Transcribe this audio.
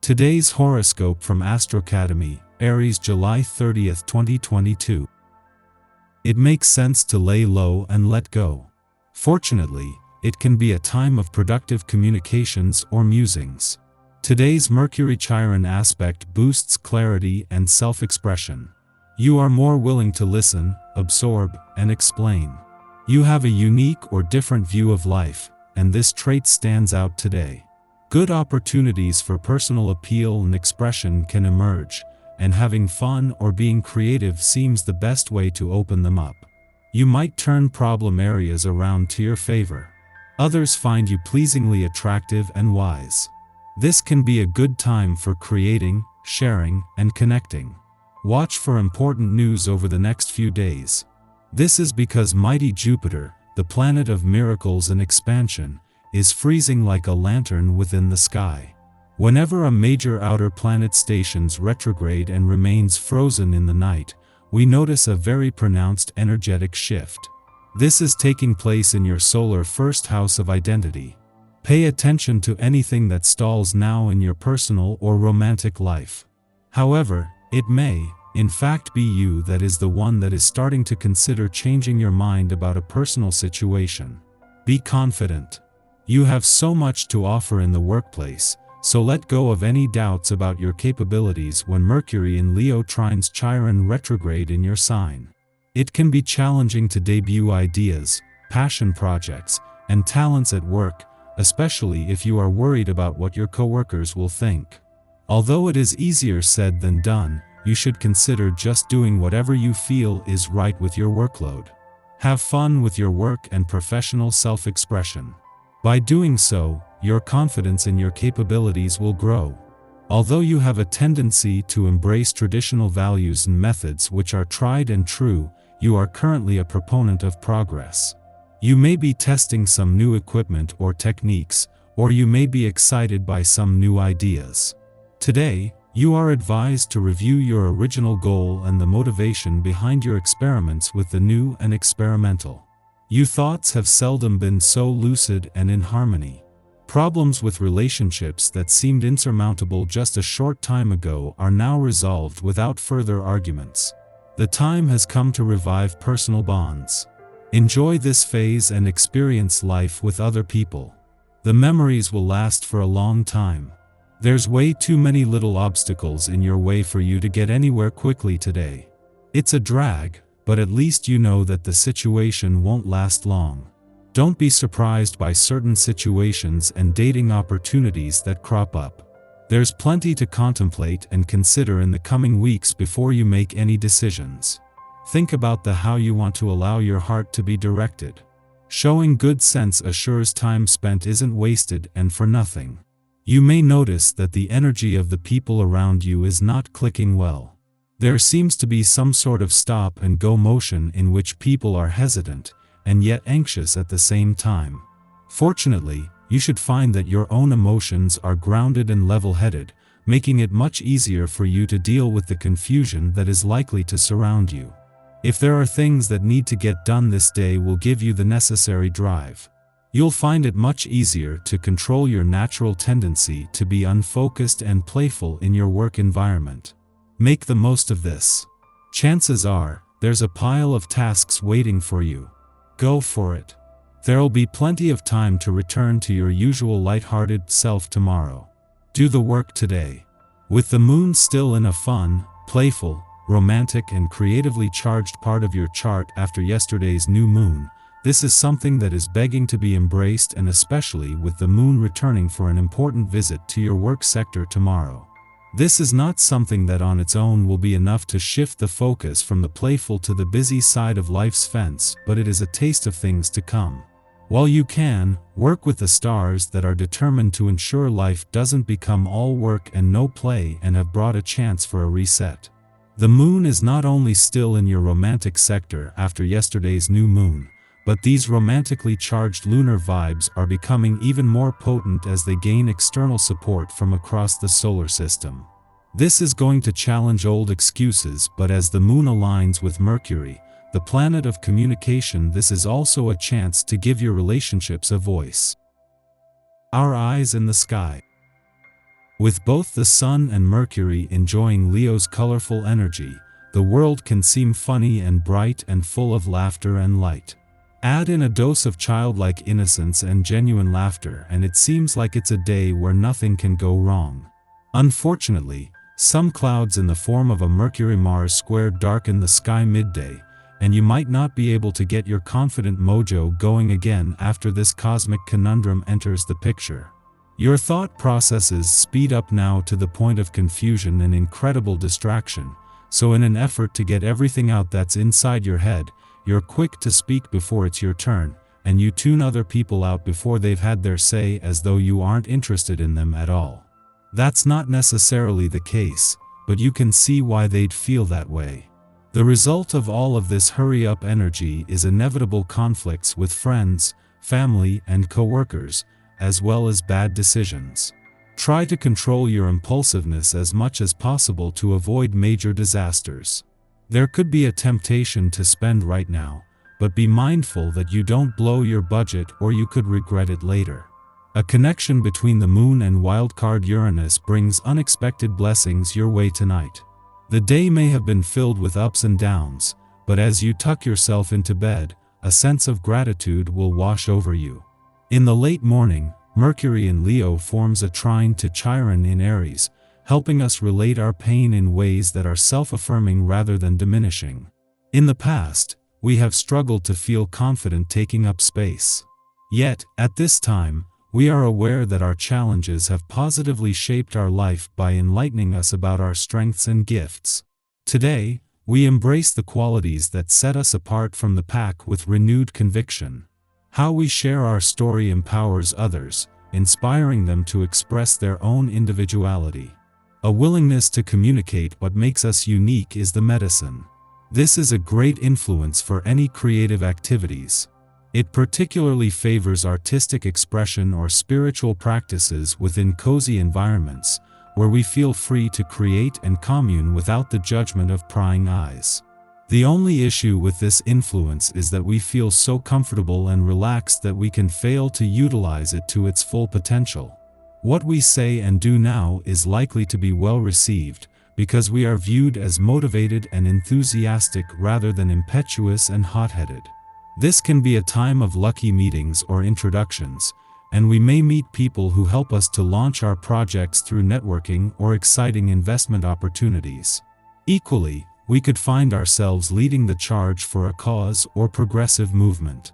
Today's horoscope from Astro Academy, Aries, July 30th, 2022. It makes sense to lay low and let go. Fortunately, it can be a time of productive communications or musings. Today's Mercury-Chiron aspect boosts clarity and self-expression. You are more willing to listen, absorb, and explain. You have a unique or different view of life, and this trait stands out today. Good opportunities for personal appeal and expression can emerge, and having fun or being creative seems the best way to open them up. You might turn problem areas around to your favor. Others find you pleasingly attractive and wise. This can be a good time for creating, sharing, and connecting. Watch for important news over the next few days. This is because mighty Jupiter, the planet of miracles and expansion, is freezing like a lantern within the sky. Whenever a major outer planet stations retrograde and remains frozen in the night, we notice a very pronounced energetic shift. This is taking place in your solar first house of identity. Pay attention to anything that stalls now in your personal or romantic life. However, it may, in fact, be you that is the one that is starting to consider changing your mind about a personal situation. Be confident. You have so much to offer in the workplace, so let go of any doubts about your capabilities when Mercury in Leo trines Chiron retrograde in your sign. It can be challenging to debut ideas, passion projects, and talents at work, especially if you are worried about what your coworkers will think. Although it is easier said than done, you should consider just doing whatever you feel is right with your workload. Have fun with your work and professional self-expression. By doing so, your confidence in your capabilities will grow. Although you have a tendency to embrace traditional values and methods which are tried and true, you are currently a proponent of progress. You may be testing some new equipment or techniques, or you may be excited by some new ideas. Today, you are advised to review your original goal and the motivation behind your experiments with the new and experimental. Your thoughts have seldom been so lucid and in harmony. Problems with relationships that seemed insurmountable just a short time ago are now resolved without further arguments. The time has come to revive personal bonds. Enjoy this phase and experience life with other people. The memories will last for a long time. There's way too many little obstacles in your way for you to get anywhere quickly today. It's a drag, but at least you know that the situation won't last long. Don't be surprised by certain situations and dating opportunities that crop up. There's plenty to contemplate and consider in the coming weeks before you make any decisions. Think about how you want to allow your heart to be directed. Showing good sense assures time spent isn't wasted and for nothing. You may notice that the energy of the people around you is not clicking well. There seems to be some sort of stop-and-go motion in which people are hesitant, and yet anxious at the same time. Fortunately, you should find that your own emotions are grounded and level-headed, making it much easier for you to deal with the confusion that is likely to surround you. If there are things that need to get done this day will give you the necessary drive. You'll find it much easier to control your natural tendency to be unfocused and playful in your work environment. Make the most of this. Chances are, there's a pile of tasks waiting for you. Go for it. There'll be plenty of time to return to your usual lighthearted self tomorrow. Do the work today. With the moon still in a fun, playful, romantic and creatively charged part of your chart after yesterday's new moon, this is something that is begging to be embraced, and especially with the moon returning for an important visit to your work sector tomorrow. This is not something that on its own will be enough to shift the focus from the playful to the busy side of life's fence, but it is a taste of things to come. While you can, work with the stars that are determined to ensure life doesn't become all work and no play and have brought a chance for a reset. The moon is not only still in your romantic sector after yesterday's new moon, but these romantically charged lunar vibes are becoming even more potent as they gain external support from across the solar system. This is going to challenge old excuses, but as the moon aligns with Mercury, the planet of communication, this is also a chance to give your relationships a voice. Our eyes in the sky. With both the Sun and Mercury enjoying Leo's colorful energy, the world can seem funny and bright and full of laughter and light. Add in a dose of childlike innocence and genuine laughter and it seems like it's a day where nothing can go wrong. Unfortunately, some clouds in the form of a Mercury-Mars square darken the sky midday, and you might not be able to get your confident mojo going again after this cosmic conundrum enters the picture. Your thought processes speed up now to the point of confusion and incredible distraction, so in an effort to get everything out that's inside your head, you're quick to speak before it's your turn, and you tune other people out before they've had their say as though you aren't interested in them at all. That's not necessarily the case, but you can see why they'd feel that way. The result of all of this hurry-up energy is inevitable conflicts with friends, family, and coworkers, as well as bad decisions. Try to control your impulsiveness as much as possible to avoid major disasters. There could be a temptation to spend right now, but be mindful that you don't blow your budget or you could regret it later. A connection between the Moon and wildcard Uranus brings unexpected blessings your way tonight. The day may have been filled with ups and downs, but as you tuck yourself into bed, a sense of gratitude will wash over you. In the late morning, Mercury in Leo forms a trine to Chiron in Aries, helping us relate our pain in ways that are self-affirming rather than diminishing. In the past, we have struggled to feel confident taking up space. Yet, at this time, we are aware that our challenges have positively shaped our life by enlightening us about our strengths and gifts. Today, we embrace the qualities that set us apart from the pack with renewed conviction. How we share our story empowers others, inspiring them to express their own individuality. A willingness to communicate what makes us unique is the medicine. This is a great influence for any creative activities. It particularly favors artistic expression or spiritual practices within cozy environments, where we feel free to create and commune without the judgment of prying eyes. The only issue with this influence is that we feel so comfortable and relaxed that we can fail to utilize it to its full potential. What we say and do now is likely to be well received, because we are viewed as motivated and enthusiastic rather than impetuous and hot-headed. This can be a time of lucky meetings or introductions, and we may meet people who help us to launch our projects through networking or exciting investment opportunities. Equally, we could find ourselves leading the charge for a cause or progressive movement.